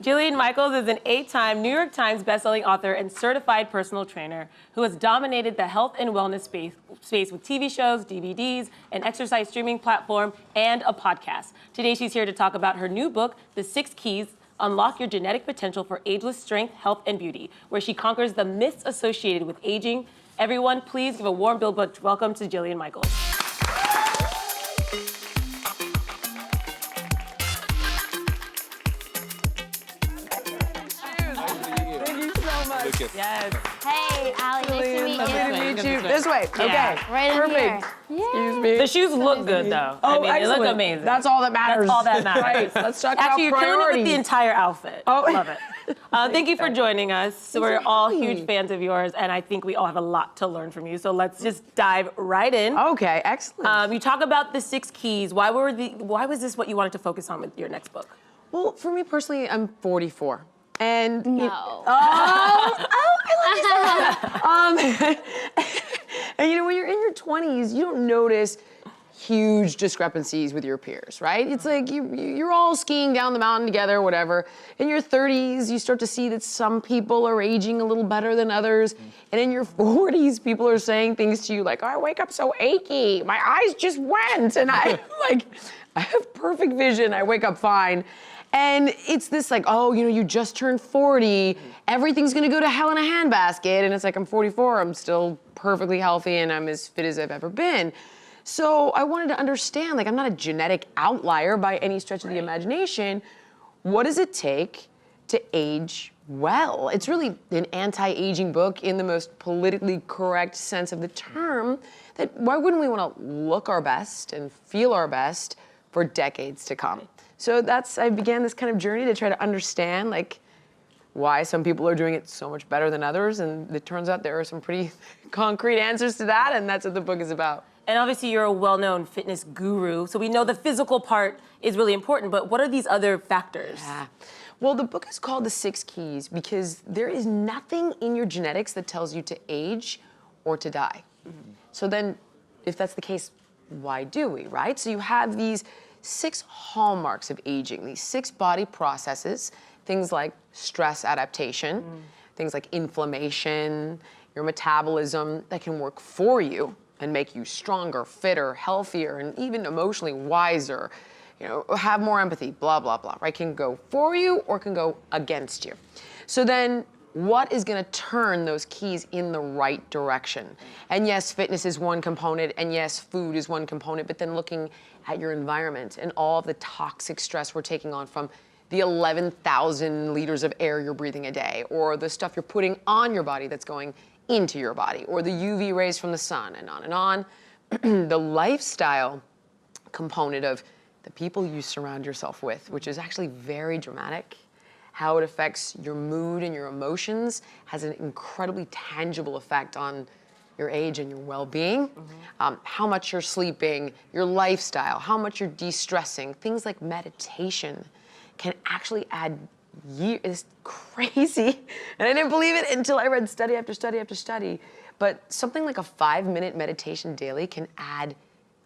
Jillian Michaels is an 8-time New York Times bestselling author and certified personal trainer who has dominated the health and wellness space with TV shows, DVDs, an exercise streaming platform, and a podcast. Today, she's here to talk about her new book, The 6 Keys: Unlock Your Genetic Potential for Ageless Strength, Health, and Beauty, where she conquers the myths associated with aging. Everyone, please give a warm BUILD Brunch welcome to Jillian Michaels. Yes. Hey, Allie, nice to meet you. Lovely to meet you. This way. Okay. Yeah. Right in Perfect. here. Excuse me. The shoes look good, though. Oh, I mean, excellent. they look amazing. That's all that matters. That's all that matters. Right. Let's talk Actually, about you're killing it with the priorities. entire outfit. Oh. Love it. Thank you for joining us. So we're all huge fans of yours, and I think we all have a lot to learn from you. So let's just dive right in. Okay, excellent. You talk about the 6 keys. Why was this what you wanted to focus on with your next book? Well, for me personally, I'm 44. And No. and you know, when you're in your 20s, you don't notice huge discrepancies with your peers, right? It's like you're all skiing down the mountain together, whatever. In your 30s, you start to see that some people are aging a little better than others. And in your 40s, people are saying things to you like, I wake up so achy, my eyes just went. And I have perfect vision, I wake up fine. And it's this like, oh, you know, you just turned 40, everything's gonna go to hell in a handbasket. And it's like, I'm 44, I'm still perfectly healthy and I'm as fit as I've ever been. So I wanted to understand, like, I'm not a genetic outlier by any stretch of the imagination. What does it take to age well? It's really an anti-aging book in the most politically correct sense of the term. That why wouldn't we want to look our best and feel our best for decades to come? So I began this kind of journey to try to understand, like, why some people are doing it so much better than others. And it turns out there are some pretty concrete answers to that, and that's what the book is about. And obviously you're a well-known fitness guru, so we know the physical part is really important, but what are these other factors? Yeah. Well, the book is called The 6 Keys because there is nothing in your genetics that tells you to age or to die. Mm-hmm. So then, if that's the case, why do we, right? So you have these 6 hallmarks of aging, these 6 body processes, things like stress adaptation, things like inflammation, your metabolism that can work for you and make you stronger, fitter, healthier, and even emotionally wiser, you know, have more empathy, blah, blah, blah, right? Can go for you or can go against you. So then what is gonna turn those keys in the right direction? And yes, fitness is one component, and yes, food is one component, but then looking at your environment and all of the toxic stress we're taking on from the 11,000 liters of air you're breathing a day, or the stuff you're putting on your body that's going into your body, or the UV rays from the sun, and on and on. The lifestyle component of the people you surround yourself with, which is actually very dramatic. How it affects your mood and your emotions has an incredibly tangible effect on your age and your well-being. How much you're sleeping, your lifestyle, how much you're de-stressing. Things like meditation can actually add years. It's crazy. And I didn't believe it until I read study after study after study. But something like a 5-minute meditation daily can add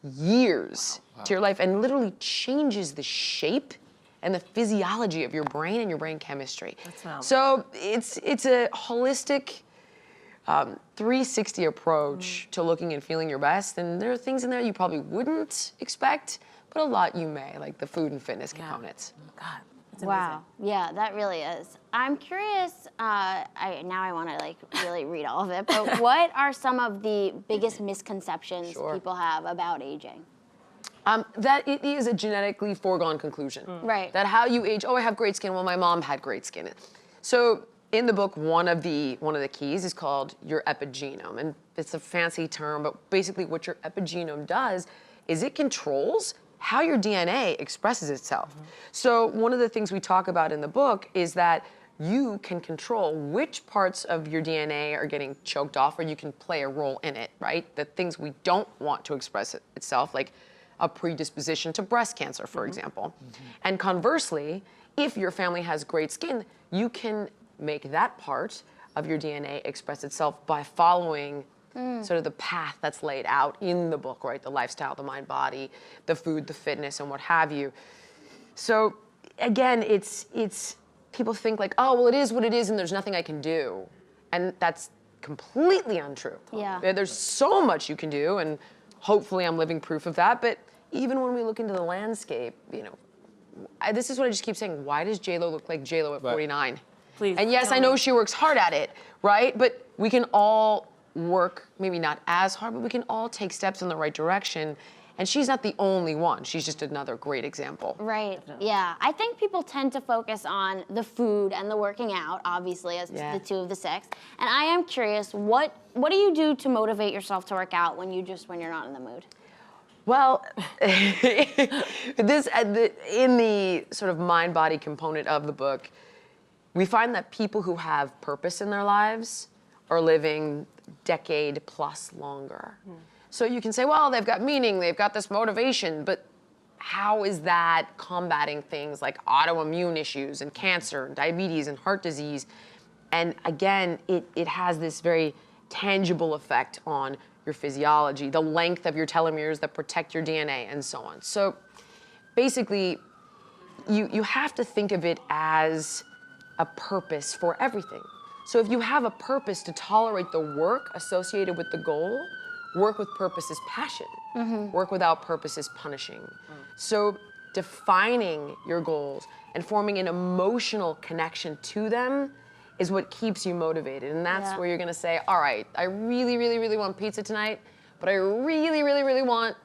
years to your life and literally changes the shape and the physiology of your brain and your brain chemistry. So it's a holistic 360 approach to looking and feeling your best. And there are things in there you probably wouldn't expect, but a lot you may, like the food and fitness components. God, it's Wow. Yeah, that really is. I'm curious, now I want to like really read all of it, but what are some of the biggest misconceptions people have about aging? That it is a genetically foregone conclusion. Right. That how you age, oh, I have great skin, well, my mom had great skin. So in the book, one of the keys is called your epigenome, and it's a fancy term, but basically what your epigenome does is it controls how your DNA expresses itself. So one of the things we talk about in the book is that you can control which parts of your DNA are getting choked off, or you can play a role in it, right? The things we don't want to express itself, like a predisposition to breast cancer, for example. And conversely, if your family has great skin, you can make that part of your DNA express itself by following sort of the path that's laid out in the book, right? The lifestyle, the mind, body, the food, the fitness, and what have you. So again, it's people think like, oh, well, it is what it is and there's nothing I can do. And that's completely untrue. Yeah. There's so much you can do, and hopefully I'm living proof of that. But even when we look into the landscape, this is what I just keep saying. Why does J-Lo look like J-Lo at 49? Please. And yes, I know she works hard at it, right? But we can all work, maybe not as hard, but we can all take steps in the right direction. And she's not the only one. She's just another great example. Right. Yeah. I think people tend to focus on the food and the working out, obviously, as the two of the six. And I am curious, what do you do to motivate yourself to work out when you're not in the mood? Well, in the sort of mind-body component of the book, we find that people who have purpose in their lives are living decade plus longer. So you can say, well, they've got meaning, they've got this motivation, but how is that combating things like autoimmune issues and cancer and diabetes and heart disease? And again, it has this very tangible effect on your physiology, the length of your telomeres that protect your DNA, and so on. So basically, you have to think of it as a purpose for everything. So if you have a purpose to tolerate the work associated with the goal, work with purpose is passion. Work without purpose is punishing. So defining your goals and forming an emotional connection to them is what keeps you motivated. And that's where you're gonna say, all right, I really, really, really want pizza tonight, but I really, really, really want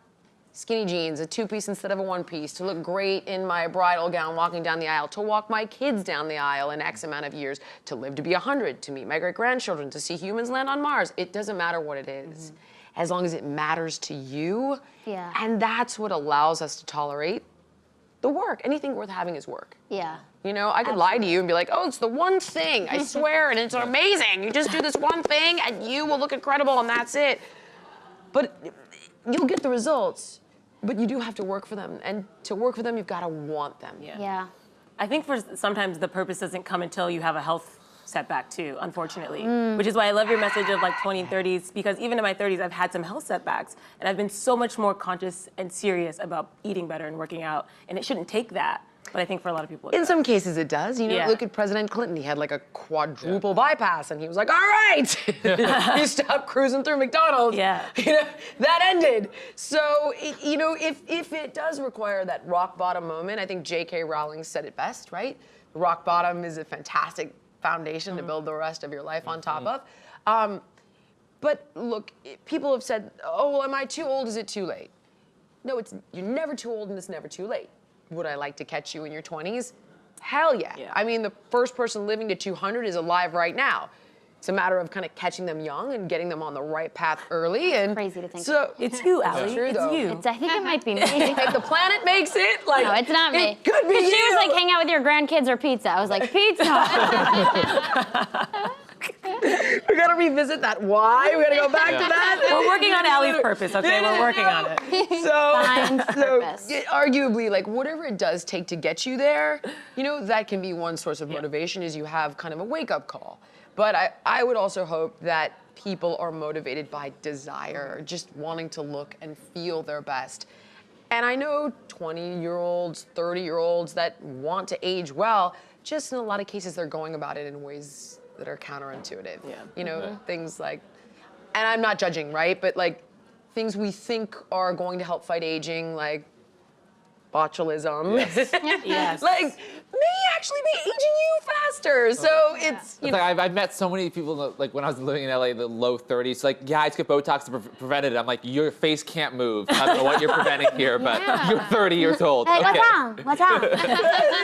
skinny jeans, a two-piece instead of a one-piece, to look great in my bridal gown walking down the aisle, to walk my kids down the aisle in X amount of years, to live to be 100, to meet my great-grandchildren, to see humans land on Mars. It doesn't matter what it is, as long as it matters to you. Yeah. And that's what allows us to tolerate the work. Anything worth having is work. Yeah. I could lie to you and be like, oh, it's the one thing, I swear, and it's amazing. You just do this one thing and you will look incredible and that's it. But you'll get the results, but you do have to work for them. And to work for them, you've got to want them. Yeah. I think sometimes the purpose doesn't come until you have a health setback too, unfortunately. Which is why I love your message of like 20s, 30s, because even in my 30s, I've had some health setbacks, and I've been so much more conscious and serious about eating better and working out, and it shouldn't take that. But I think for a lot of people, In some cases it does. Look at President Clinton. He had like a quadruple bypass, and he was like, all right. He stopped cruising through McDonald's. Yeah. That ended. So, if it does require that rock bottom moment, I think J.K. Rowling said it best, right? Rock bottom is a fantastic foundation to build the rest of your life on top of. But look, people have said, oh, well, am I too old? Is it too late? No, you're never too old and it's never too late. Would I like to catch you in your 20s? Hell yeah. I mean, the first person living to 200 is alive right now. It's a matter of kind of catching them young and getting them on the right path early. And Crazy to think. So it's you, Allie. True, it's though. you. I think it might be me. If the planet makes it, like, No, it's not me. It could be you. She was like, hang out with your grandkids or pizza. I was like, pizza. We gotta revisit that why. We gotta go back to that. We're working on Allie's purpose, okay? We're working on it. Find purpose. Arguably, like, whatever it does take to get you there, that can be one source of motivation, is you have kind of a wake-up call. But I would also hope that people are motivated by desire, just wanting to look and feel their best. And I know 20-year-olds, 30-year-olds that want to age well, just in a lot of cases they're going about it in ways that are counterintuitive. Things like, and I'm not judging, right? But like things we think are going to help fight aging, like botulism. Yes. Like may actually be aging you faster. So it's like I've met so many people, like when I was living in LA, in the low 30s, like, yeah, I just get Botox to prevent it. I'm like, your face can't move. I don't know what you're preventing here, but you're 30 years old. Like, okay. what's wrong?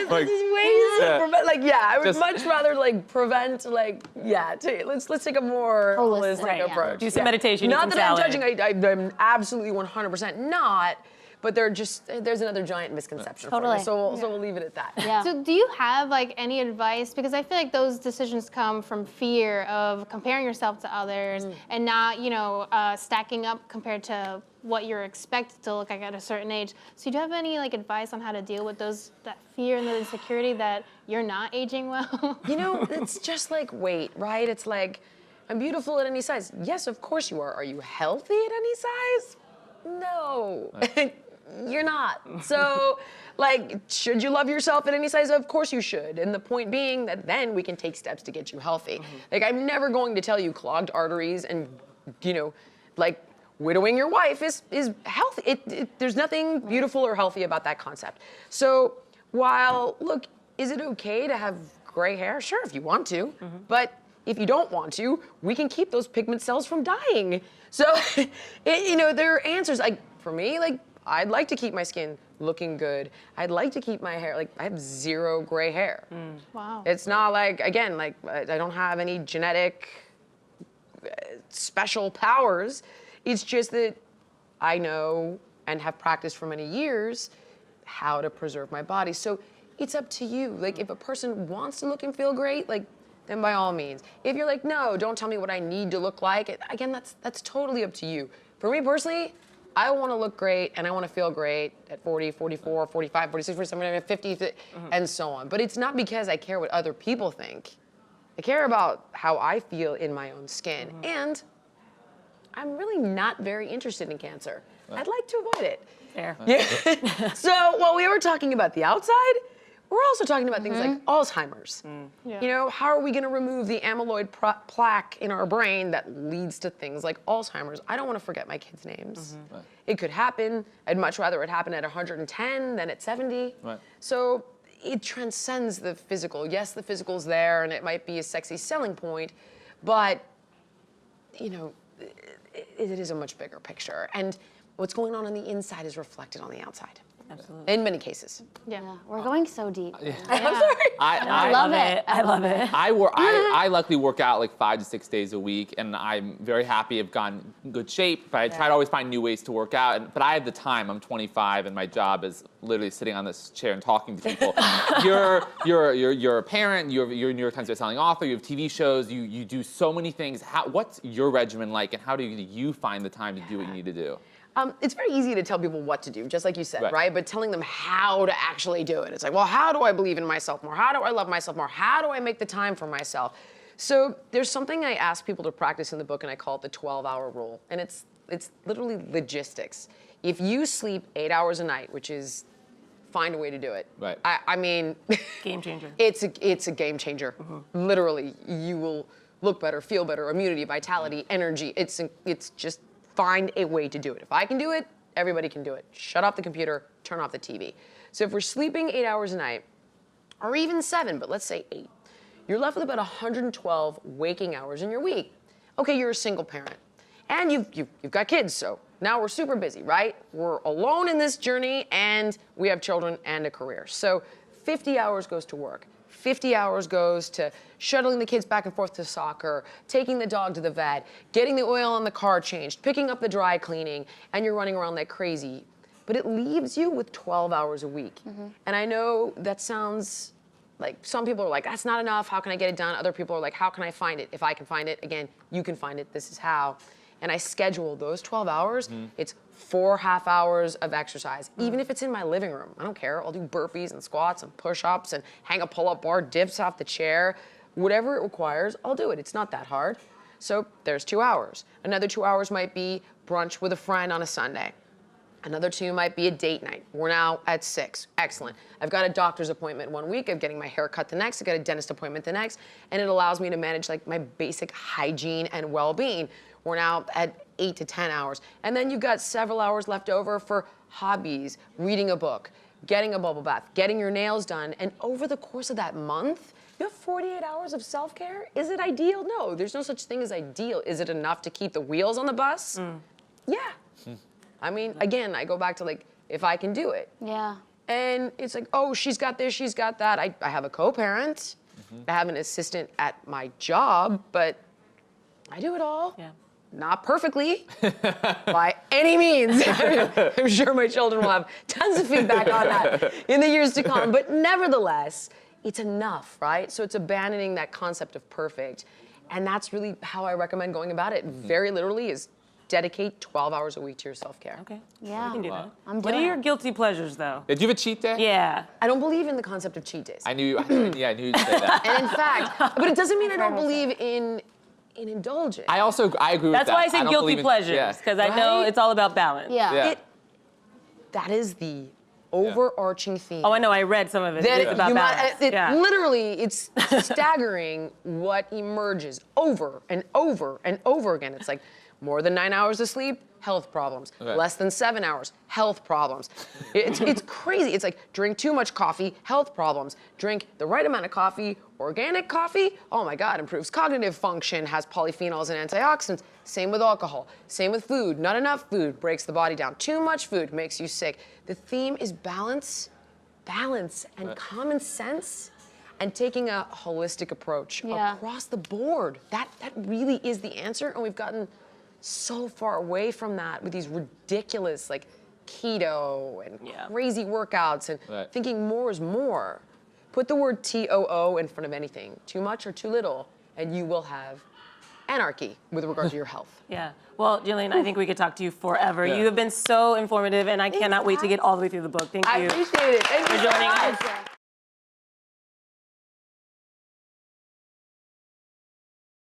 Like, I would much rather like prevent, like, let's take a more holistic approach. Do some meditation. Not eat some that salad. I'm judging. I'm absolutely 100% not. But there's another giant misconception. Totally. For you. So we'll leave it at that. Yeah. So do you have like any advice? Because I feel like those decisions come from fear of comparing yourself to others and not, stacking up compared to what you're expected to look like at a certain age. So do you have any like advice on how to deal with that fear and the insecurity that you're not aging well? It's just like weight, right? It's like, I'm beautiful at any size. Yes, of course you are. Are you healthy at any size? No. you're not. So, like, should you love yourself at any size? Of course you should. And the point being that then we can take steps to get you healthy. Like, I'm never going to tell you clogged arteries and, you know, like, widowing your wife is healthy. There's nothing beautiful or healthy about that concept. So while, look, is it okay to have gray hair? Sure, if you want to. But if you don't want to, we can keep those pigment cells from dying. So, you know, there are answers. Like, for me, like, I'd like to keep my skin looking good. I'd like to keep my hair, like, I have 0 gray hair. Wow. It's not like, again, like, I don't have any genetic special powers. It's just that I know and have practiced for many years how to preserve my body. So it's up to you. Like, if a person wants to look and feel great, like, then by all means. If you're like, no, don't tell me what I need to look like, again, that's totally up to you. For me personally, I want to look great and I want to feel great at 40, 44, 45, 46, 47, 50, and so on. But it's not because I care what other people think. I care about how I feel in my own skin. And I'm really not very interested in cancer. I'd like to avoid it. Fair. Yeah. So while we were talking about the outside, we're also talking about things like Alzheimer's. Yeah. You know, how are we going to remove the amyloid plaque in our brain that leads to things like Alzheimer's? I don't want to forget my kids' names. It could happen. I'd much rather it happen at 110 than at 70. Right. So it transcends the physical. Yes, the physical's there, and it might be a sexy selling point, but, you know, it is a much bigger picture. And what's going on the inside is reflected on the outside. Absolutely. In many cases. Yeah. Yeah, we're going so deep. I'm sorry. I love it. I love it. I luckily work out like 5 to 6 days a week, and I'm very happy. I've gotten in good shape, but I try to always find new ways to work out. But I have the time. I'm 25, and my job is literally sitting on this chair and talking to people. You're a parent. You're a New York Times bestselling author. You have TV shows. You do so many things. What's your regimen like, and how do you find the time to do what you need to do? It's very easy to tell people what to do, just like you said, right? But telling them how to actually do it. It's like, well, how do I believe in myself more? How do I love myself more? How do I make the time for myself? So there's something I ask people to practice in the book, and I call it the 12-hour rule. And it's literally logistics. If you sleep 8 hours a night, which is, find a way to do it. Right. I mean, Game changer. it's a game changer. Literally, you will look better, feel better, immunity, vitality, energy. It's just, find a way to do it. If I can do it, everybody can do it. Shut off the computer, turn off the TV. So if we're sleeping 8 hours a night, or even 7, but let's say 8, you're left with about 112 waking hours in your week. Okay, you're a single parent, and you've got kids, so now we're super busy, right? We're alone in this journey, and we have children and a career. So 50 hours goes to work. 50 hours goes to shuttling the kids back and forth to soccer, taking the dog to the vet, getting the oil on the car changed, picking up the dry cleaning, and you're running around like crazy. But it leaves you with 12 hours a week. And I know that sounds like, some people are like, that's not enough, how can I get it done? Other people are like, how can I find it? If I can find it, again, you can find it, this is how. And I schedule those 12 hours, it's 4 half hours of exercise. Even if it's in my living room, I don't care. I'll do burpees and squats and push-ups and hang a pull-up bar, dips off the chair. Whatever it requires, I'll do it. It's not that hard. So there's 2 hours. Another 2 hours might be brunch with a friend on a Sunday. Another 2 might be a date night. We're now at 6. Excellent. I've got a doctor's appointment one week. I'm getting my hair cut the next. I've got a dentist appointment the next. And it allows me to manage like my basic hygiene and well-being. We're now at 8 to 10 hours. And then you've got several hours left over for hobbies, reading a book, getting a bubble bath, getting your nails done. And over the course of that month, you have 48 hours of self-care. Is it ideal? No, there's no such thing as ideal. Is it enough to keep the wheels on the bus? Yeah. I mean, again, I go back to like, if I can do it. Yeah. And it's like, oh, she's got this, she's got that. I have a co-parent. I have an assistant at my job, but I do it all. Yeah. Not perfectly, by any means. I'm sure my children will have tons of feedback on that in the years to come. But nevertheless, it's enough, right? So it's abandoning that concept of perfect. And that's really how I recommend going about it. Very literally is dedicate 12 hours a week to your self-care. Okay. Yeah. You can do that. I'm What doing are your it. guilty pleasures, though? Did you have a cheat day? Yeah. I don't believe in the concept of cheat days. I knew you'd say that. And in fact, but it doesn't mean I don't believe in indulging. I agree with that. That's why I say don't guilty believe in- pleasures, yeah. because I know Right? it's all about balance. Yeah. Yeah. that is the overarching theme. Oh, I know. I read some of it. Then It's about balance. literally, it's staggering what emerges over and over and over again. It's like more than 9 hours of sleep, health problems. Okay. Less than 7 hours, health problems. It's crazy. It's like drink too much coffee, health problems. Drink the right amount of coffee, organic coffee, oh my God, improves cognitive function, has polyphenols and antioxidants. Same with alcohol. Same with food. Not enough food breaks the body down. Too much food makes you sick. The theme is balance, and common sense, and taking a holistic approach across the board. That really is the answer, and we've gotten so far away from that with these ridiculous like keto and crazy workouts and thinking more is more. Put the word TOO in front of anything, too much or too little, and you will have anarchy with regard to your health. Yeah. Well, Jillian, I think we could talk to you forever. You have been so informative, and I cannot wait to get all the way through the book. Thank you. I appreciate it. Thank you for joining so us. much.